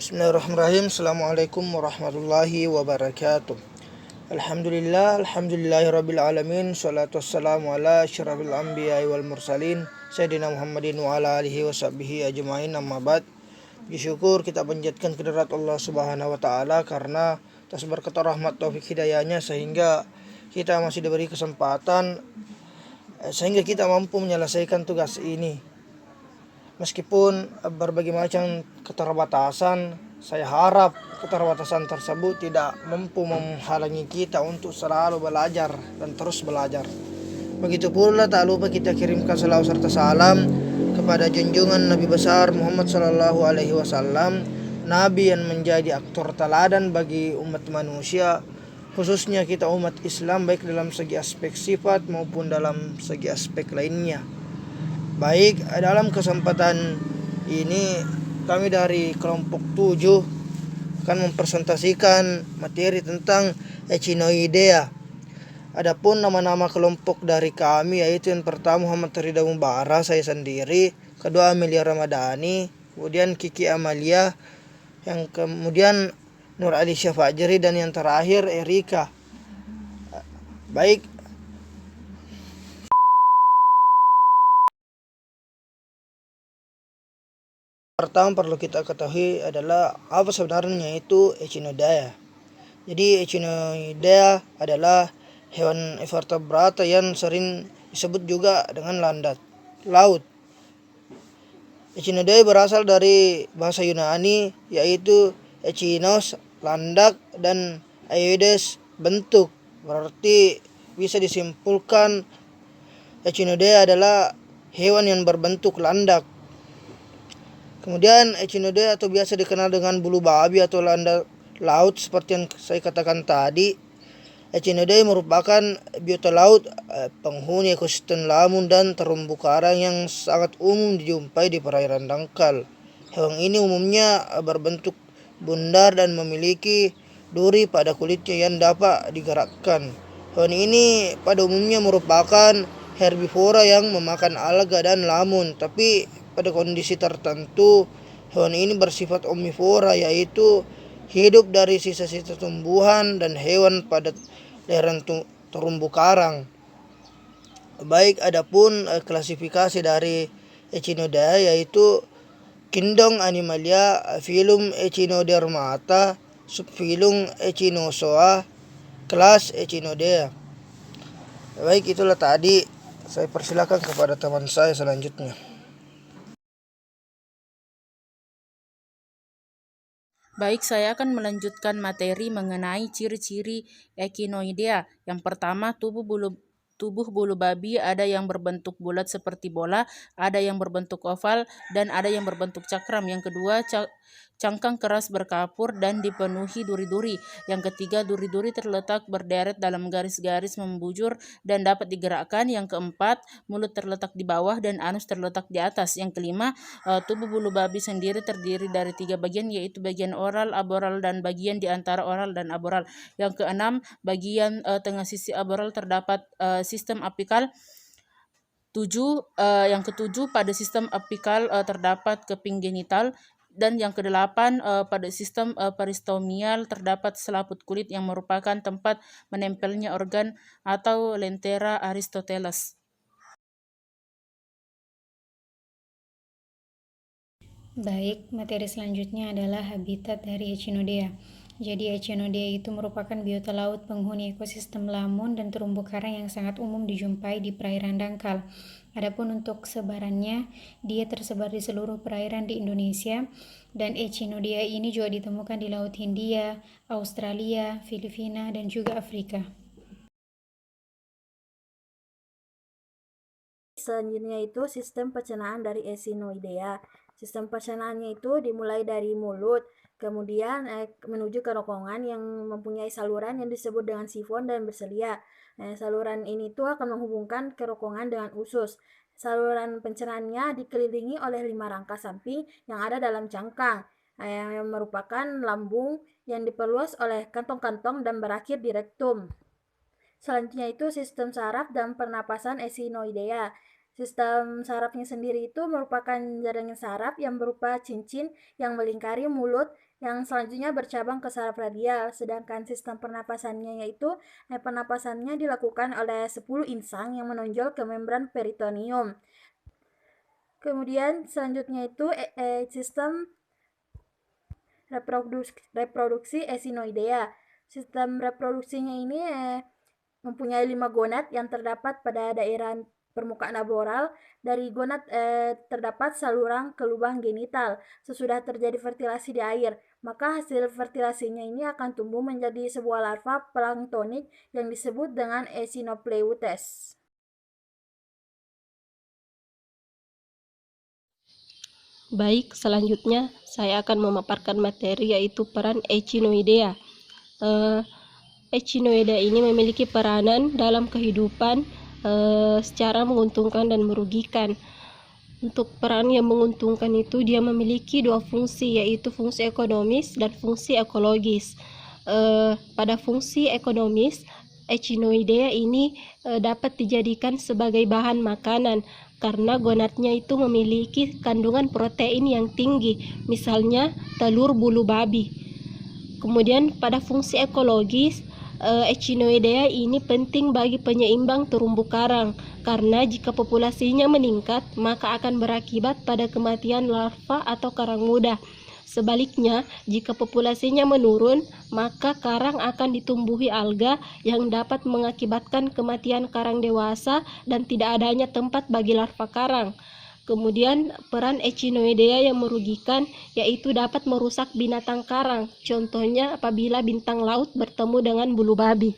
Bismillahirrahmanirrahim. Assalamualaikum warahmatullahi wabarakatuh. Alhamdulillahirabbil alamin. Shalatu wassalamu ala asyrafil anbiya'i wal mursalin Sayyidina Muhammadin wa ala alihi washabbihi ajmain, amma ba'd. Syukur kita panjatkan kehadirat Allah Subhanahu wa taala karena atas berkat rahmat taufik hidayahnya sehingga kita masih diberi kesempatan sehingga kita mampu menyelesaikan tugas ini. Meskipun berbagai macam keterbatasan, saya harap keterbatasan tersebut tidak mampu menghalangi kita untuk selalu belajar dan terus belajar. Begitu pula tak lupa kita kirimkan salawat serta salam kepada junjungan Nabi besar Muhammad sallallahu alaihi wasallam, nabi yang menjadi aktor teladan bagi umat manusia, khususnya kita umat Islam, baik dalam segi aspek sifat maupun dalam segi aspek lainnya. Baik, dalam kesempatan ini kami dari kelompok 7 akan mempresentasikan materi tentang Echinoidea. Adapun nama-nama kelompok dari kami yaitu yang pertama Muhammad Rida Mubarak, saya sendiri, kedua Amelia Ramadhani, kemudian Kiki Amalia, yang kemudian Nur Alisya Fajri, dan yang terakhir Erika. Baik, pertama perlu kita ketahui adalah apa sebenarnya itu Echinoidea. Jadi Echinoidea adalah hewan invertebrata yang sering disebut juga dengan landak laut. Echinoidea berasal dari bahasa Yunani yaitu echinos, landak, dan aioides, bentuk. Berarti bisa disimpulkan Echinoidea adalah hewan yang berbentuk landak. Kemudian Echinoidea atau biasa dikenal dengan bulu babi atau landak laut seperti yang saya katakan tadi. Echinoidea merupakan biota laut, penghuni ekosistem lamun dan terumbu karang yang sangat umum dijumpai di perairan dangkal. Hewan ini umumnya berbentuk bundar dan memiliki duri pada kulitnya yang dapat digerakkan. Hewan ini pada umumnya merupakan herbivora yang memakan alga dan lamun, tapi pada kondisi tertentu hewan ini bersifat omnivora, yaitu hidup dari sisa-sisa tumbuhan dan hewan pada lereng terumbu karang. Baik, adapun klasifikasi dari Echinoidea yaitu Kingdom Animalia, filum Echinodermata, subfilum Echinozoa, kelas Echinoidea. Baik, itulah tadi. Saya persilakan kepada teman saya selanjutnya. Baik, saya akan melanjutkan materi mengenai ciri-ciri Echinoidea. Yang pertama, tubuh bulu babi ada yang berbentuk bulat seperti bola, ada yang berbentuk oval, dan ada yang berbentuk cakram. Yang kedua, cangkang keras berkapur dan dipenuhi duri-duri. Yang ketiga, duri-duri terletak berderet dalam garis-garis membujur dan dapat digerakkan. Yang keempat, mulut terletak di bawah dan anus terletak di atas. Yang kelima, tubuh bulu babi sendiri terdiri dari 3 bagian, yaitu bagian oral, aboral, dan bagian di antara oral dan aboral. Yang keenam, bagian tengah sisi aboral terdapat sistem apikal. Yang ketujuh, pada sistem apikal terdapat keping genital. Dan yang kedelapan, pada sistem peristomial terdapat selaput kulit yang merupakan tempat menempelnya organ atau lentera Aristoteles. Baik, materi selanjutnya adalah habitat dari Echinoidea. Jadi Echinoidea itu merupakan biota laut penghuni ekosistem lamun dan terumbu karang yang sangat umum dijumpai di perairan dangkal. Adapun untuk sebarannya, dia tersebar di seluruh perairan di Indonesia, dan Echinoidea ini juga ditemukan di Laut Hindia, Australia, Filipina, dan juga Afrika. Selanjutnya itu sistem pencernaan dari Echinoidea. Sistem pencernaannya itu dimulai dari mulut, kemudian menuju ke rongkongan yang mempunyai saluran yang disebut dengan sifon dan berselia. Saluran ini tuh akan menghubungkan kerongkongan dengan usus. Saluran pencernaannya dikelilingi oleh 5 rangka samping yang ada dalam cangkang, yang merupakan lambung yang diperluas oleh kantong-kantong dan berakhir di rektum. Selanjutnya itu sistem saraf dan pernapasan Echinoidea. Sistem sarafnya sendiri itu merupakan jaringan saraf yang berupa cincin yang melingkari mulut Yang selanjutnya bercabang ke saraf radial, sedangkan sistem pernapasannya yaitu pernapasannya dilakukan oleh 10 insang yang menonjol ke membran peritoneum. Kemudian selanjutnya itu sistem reproduksi Echinoidea. Sistem reproduksinya ini mempunyai 5 gonad yang terdapat pada daerah permukaan aboral. Dari gonad terdapat saluran ke lubang genital. Sesudah terjadi fertilasi di air, maka hasil fertilasinya ini akan tumbuh menjadi sebuah larva planktonik yang disebut dengan Echinopleutes. Baik, selanjutnya saya akan memaparkan materi yaitu peran Echinoidea. Echinoidea ini memiliki peranan dalam kehidupan secara menguntungkan dan merugikan. Untuk peran yang menguntungkan itu dia memiliki 2 fungsi, yaitu fungsi ekonomis dan fungsi ekologis. Pada fungsi ekonomis, Echinoidea ini dapat dijadikan sebagai bahan makanan karena gonadnya itu memiliki kandungan protein yang tinggi, misalnya telur bulu babi. Kemudian pada fungsi ekologis, Echinoidea ini penting bagi penyeimbang terumbu karang karena jika populasinya meningkat maka akan berakibat pada kematian larva atau karang muda. Sebaliknya, jika populasinya menurun, maka karang akan ditumbuhi alga yang dapat mengakibatkan kematian karang dewasa dan tidak adanya tempat bagi larva karang. Kemudian peran Echinoidea yang merugikan yaitu dapat merusak binatang karang, contohnya apabila bintang laut bertemu dengan bulu babi.